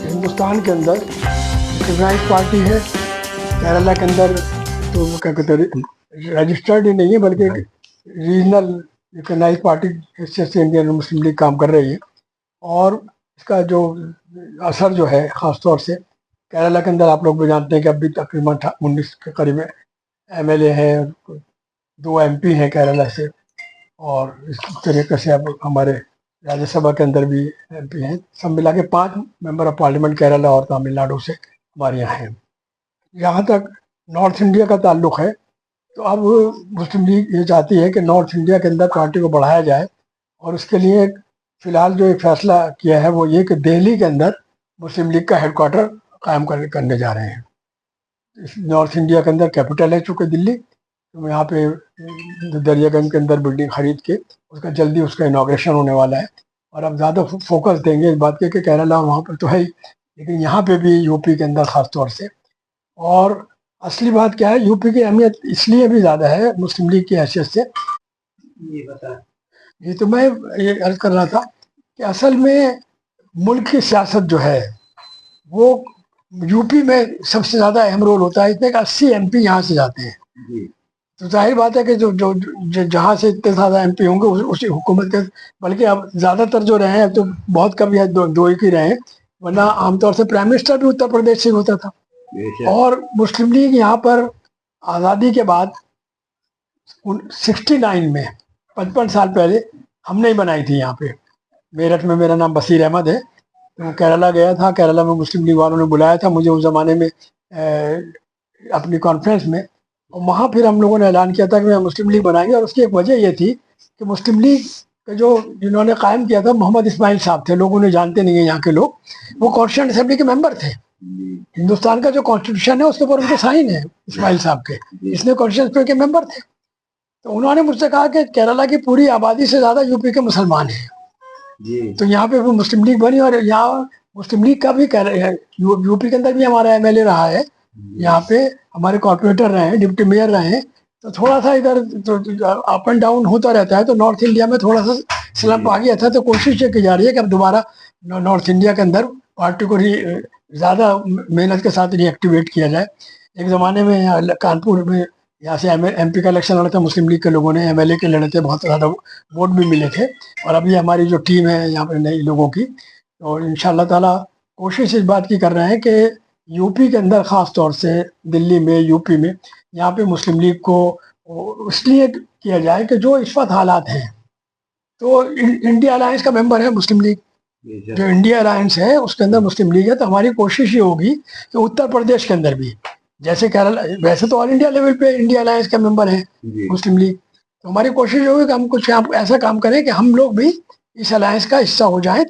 हिंदुस्तान के अंदर recognise party है। केरला के अंदर तो वो क्या कहते हैं, रजिस्टर्ड ही नहीं है, बल्कि रीजनल रिकग्नाइज पार्टी हैसियत से इंडियन मुस्लिम लीग काम कर रही है। और इसका जो असर जो है ख़ास तौर से केरला के अंदर, आप लोग भी जानते हैं कि अभी तकरीबन 19 के करीब MLA हैं, 2 MP हैं केरला से, और इस तरीके से अब हमारे राज्यसभा के अंदर भी MP हैं। सब मिला के 5 मेंबर ऑफ पार्लियामेंट केरला और तमिलनाडु से हमारे यहाँ हैं। जहाँ तक नॉर्थ इंडिया का ताल्लुक़ है, तो अब मुस्लिम लीग ये चाहती है कि नॉर्थ इंडिया के अंदर पार्टी को बढ़ाया जाए, और उसके लिए फ़िलहाल जो एक फ़ैसला किया है वो ये कि दिल्ली के अंदर मुस्लिम लीग का हेडक्वार्टर कायम करने जा रहे हैं। नॉर्थ इंडिया के अंदर कैपिटल है चूँकि दिल्ली, तो यहाँ पे दरियागंज के अंदर बिल्डिंग खरीद के उसका जल्दी उसका इनाग्रेशन होने वाला है। और अब ज़्यादा फोकस देंगे इस बात के कि केरला वहाँ पर तो है ही, लेकिन यहाँ पे भी यूपी के अंदर ख़ास तौर से। और असली बात क्या है, यूपी की अहमियत इसलिए भी ज़्यादा है मुस्लिम लीग की हैसियत से, ये तो मैं ये अर्ज़ कर रहा था कि असल में मुल्क की सियासत जो है वो यूपी में सबसे ज़्यादा अहम रोल होता है। इतने 80 MP यहाँ से जाते हैं, तो जाहिर बात है कि जो जहाँ से इतने ज़्यादा MP होंगे उसी हुकूमत के, बल्कि अब ज़्यादातर जो रहे हैं, अब तो बहुत कम है, दो एक ही रहे हैं, वरना आमतौर से प्राइम मिनिस्टर भी उत्तर प्रदेश से होता था। और मुस्लिम लीग यहाँ पर आज़ादी के बाद 69 में 55 साल पहले हमने ही बनाई थी यहाँ पे मेरठ में। मेरा नाम बसीर अहमद है, तो केरला गया था, केरला में मुस्लिम लीग वालों ने बुलाया था मुझे उस ज़माने में अपनी कॉन्फ्रेंस में, और वहाँ फिर हम लोगों ने ऐलान किया था कि मैं मुस्लिम लीग बनाएंगे। और उसकी एक वजह ये थी कि मुस्लिम लीग के जिन्होंने कायम किया था मोहम्मद इस्माइल साहब थे, लोग उन्हें जानते नहीं है यहाँ के लोग, वो कॉन्स्टिट्यूएंट असेंबली के मेंबर थे। हिंदुस्तान का जो कॉन्स्टिट्यूशन है उसके ऊपर उनके साइन है इस्माइल साहब के, इसलिए कॉन्स्टिट्यूएंट असेंबली के मेंबर थे। तो उन्होंने मुझसे कहा कि केरला की पूरी आबादी से ज़्यादा यूपी के मुसलमान हैं, तो यहाँ पे वो मुस्लिम लीग बनी। और यहाँ मुस्लिम लीग का भी यूपी के अंदर भी हमारा MLA रहा है, यहाँ पे हमारे कॉर्पोरेटर रहे हैं, डिप्टी मेयर रहे हैं। तो थोड़ा सा इधर तो अप एंड डाउन होता रहता है, तो नॉर्थ इंडिया में थोड़ा सा स्लम्प आ गया था। तो कोशिश ये की जा रही है कि अब दोबारा नॉर्थ इंडिया के अंदर पार्टी को ज़्यादा मेहनत के साथ रीएक्टिवेट किया जाए। एक ज़माने में कानपुर में यहाँ से MP का इलेक्शन लड़ा था मुस्लिम लीग के लोगों ने, MLA के लड़े थे, बहुत ज़्यादा वोट भी मिले थे। और अभी हमारी जो टीम है यहाँ पे नई लोगों की, तो इंशाअल्लाह ताला कोशिश इस बात की कर रहे हैं कि यूपी के अंदर ख़ास तौर से दिल्ली में, यूपी में, यहाँ पे मुस्लिम लीग को इसलिए किया जाए कि जो इस वक्त हालात हैं, तो इंडिया अलायंस का मेंबर है मुस्लिम लीग, जो इंडिया अलायंस है उसके अंदर मुस्लिम लीग है। तो हमारी कोशिश ये होगी कि उत्तर प्रदेश के अंदर भी, जैसे केरला, वैसे तो ऑल इंडिया लेवल पे इंडिया अलायंस का मेंबर है मुस्लिम लीग, तो हमारी कोशिश होगी कि हम कुछ ऐसा काम करें कि हम लोग भी इस अलायंस का हिस्सा हो जाएं।